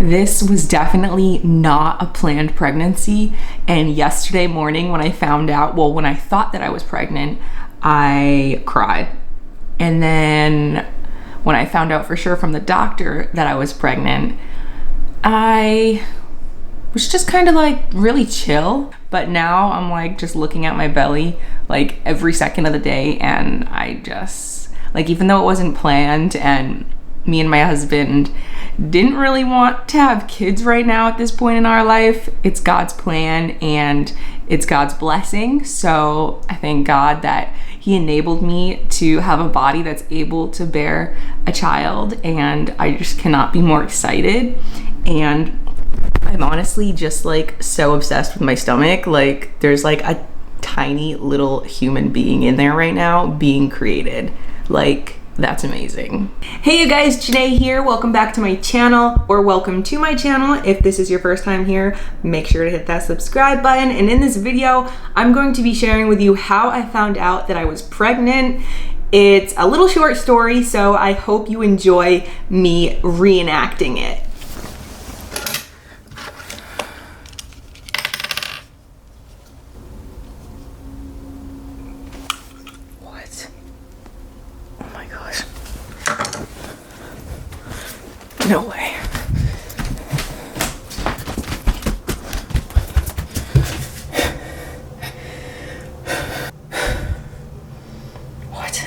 This was definitely not a planned pregnancy, and yesterday morning when I found out, well, when I thought that I was pregnant, I cried. And then when I found out for sure from the doctor that I was pregnant, I was just kind of like really chill. But now I'm like just looking at my belly like every second of the day, and I just like, even though it wasn't planned and me and my husband didn't really want to have kids right now at this point in our life, it's God's plan and it's God's blessing. So I thank God that He enabled me to have a body that's able to bear a child, and I just cannot be more excited. And I'm honestly just like so obsessed with my stomach. Like there's like a tiny little human being in there right now being created. Like, that's amazing. Hey you guys, Janae here. Welcome back to my channel, or welcome to my channel. If this is your first time here, make sure to hit that subscribe button. And in this video, I'm going to be sharing with you how I found out that I was pregnant. It's a little short story, so I hope you enjoy me reenacting it. No way. What?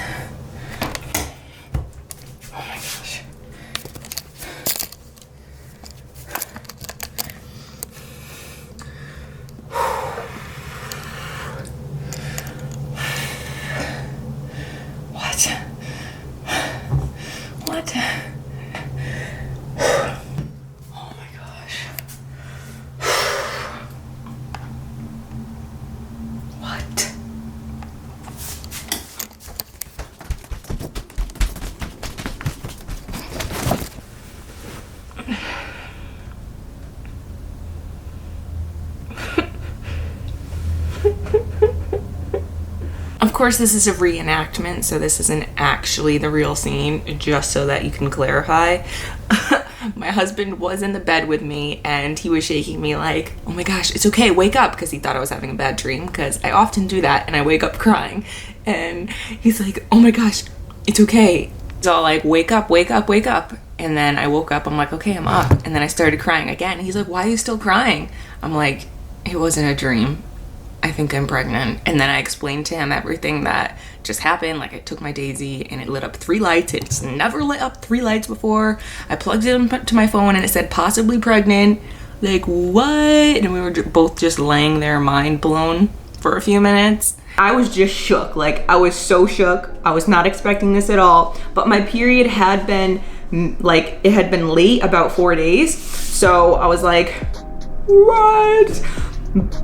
Oh my gosh. What? Of course, this is a reenactment, so this isn't actually the real scene, just so that you can clarify. My husband was in the bed with me, and he was shaking me like, oh my gosh, it's okay, wake up, because he thought I was having a bad dream, because I often do that, and I wake up crying. And he's like, oh my gosh, it's okay. He's all like, wake up, wake up, wake up. And then I woke up, I'm like, okay, I'm up. And then I started crying again. He's like, why are you still crying? I'm like, it wasn't a dream. I think I'm pregnant. And then I explained to him everything that just happened. Like, I took my Daisy and it lit up 3 lights. It's never lit up 3 lights before. I plugged it into my phone and it said possibly pregnant. Like, what? And we were both just laying there mind blown for a few minutes. I was just shook. Like, I was so shook. I was not expecting this at all. But my period had been like, it had been late about 4 days. So I was like, what?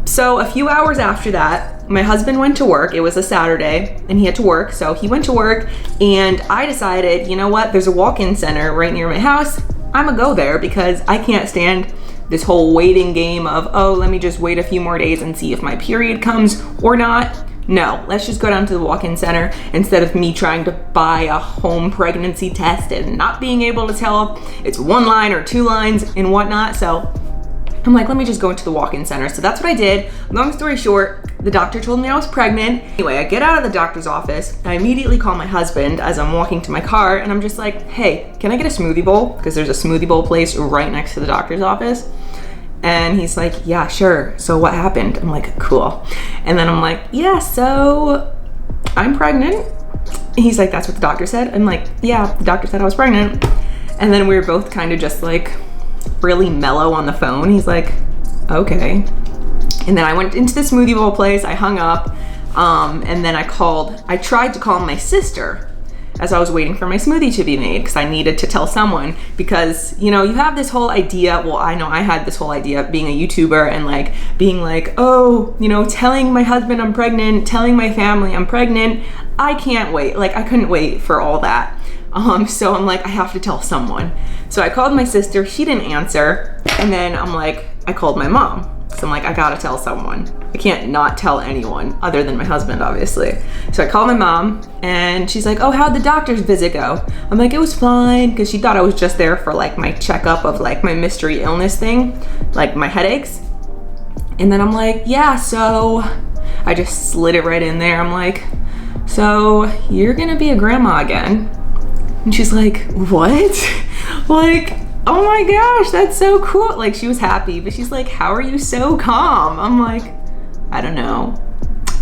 So a few hours after that, my husband went to work. It was a Saturday and he had to work. So he went to work and I decided, you know what? There's a walk-in center right near my house. I'm gonna go there because I can't stand this whole waiting game of, oh, let me just wait a few more days and see if my period comes or not. No, let's just go down to the walk-in center instead of me trying to buy a home pregnancy test and not being able to tell if it's 1 line or 2 lines and whatnot. So I'm like, let me just go into the walk-in center. So that's what I did. Long story short, the doctor told me I was pregnant. Anyway, I get out of the doctor's office. I immediately call my husband as I'm walking to my car, and I'm just like, hey, can I get a smoothie bowl? Because there's a smoothie bowl place right next to the doctor's office. And he's like, yeah, sure. So what happened? I'm like, cool. And then I'm like, yeah, so I'm pregnant. He's like, that's what the doctor said? I'm like, yeah, the doctor said I was pregnant. And then we were both kind of just like really mellow on the phone. He's like, okay. And then I went into the smoothie bowl place. I hung up. And then I tried to call my sister as I was waiting for my smoothie to be made, because I needed to tell someone, because, you know, you have this whole idea, well, I know I had this whole idea of being a YouTuber and like being like, oh, you know, telling my husband I'm pregnant, telling my family I'm pregnant. I can't wait. Like, I couldn't wait for all that. So I'm like, I have to tell someone. So I called my sister, she didn't answer. And then I'm like, I called my mom. because I'm like, I gotta tell someone. I can't not tell anyone other than my husband, obviously. So I called my mom and she's like, oh, how'd the doctor's visit go? I'm like, it was fine, because she thought I was just there for like my checkup of like my mystery illness thing, like my headaches. And then I'm like, yeah, so I just slid it right in there. I'm like, so you're gonna be a grandma again? And she's like, what? Like, oh my gosh, that's so cool. Like, she was happy, but she's like, how are you so calm? I'm like, I don't know.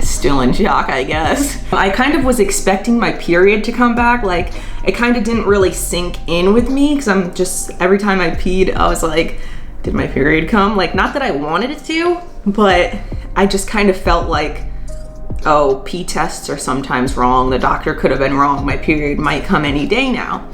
Still in shock, I guess. I kind of was expecting my period to come back. Like, it kind of didn't really sink in with me, because I'm just, every time I peed, I was like, did my period come? Like, not that I wanted it to, but I just kind of felt like, oh, pee tests are sometimes wrong. The doctor could have been wrong. My period might come any day now.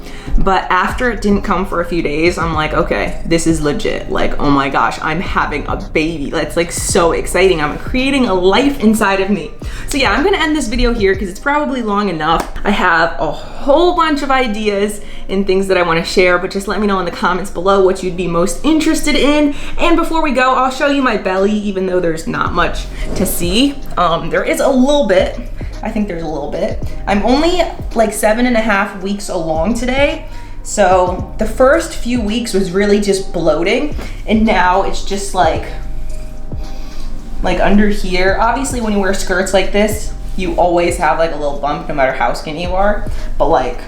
But after it didn't come for a few days, I'm like, okay, this is legit. Like, oh my gosh, I'm having a baby. That's like so exciting. I'm creating a life inside of me. So yeah, I'm gonna end this video here because it's probably long enough. I have a whole bunch of ideas and things that I want to share, but just let me know in the comments below what you'd be most interested in. And before we go, I'll show you my belly, even though there's not much to see. There is a little bit. I think there's a little bit. I'm only like 7.5 weeks along today. So the first few weeks was really just bloating, and now it's just like under here. Obviously when you wear skirts like this, you always have like a little bump no matter how skinny you are, but like,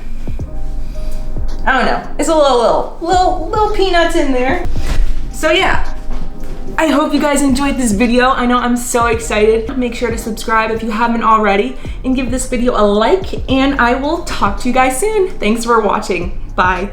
I don't know, it's a little peanuts in there. So yeah, I hope you guys enjoyed this video. I know I'm so excited. Make sure to subscribe if you haven't already, and give this video a like, and I will talk to you guys soon. Thanks for watching. Bye.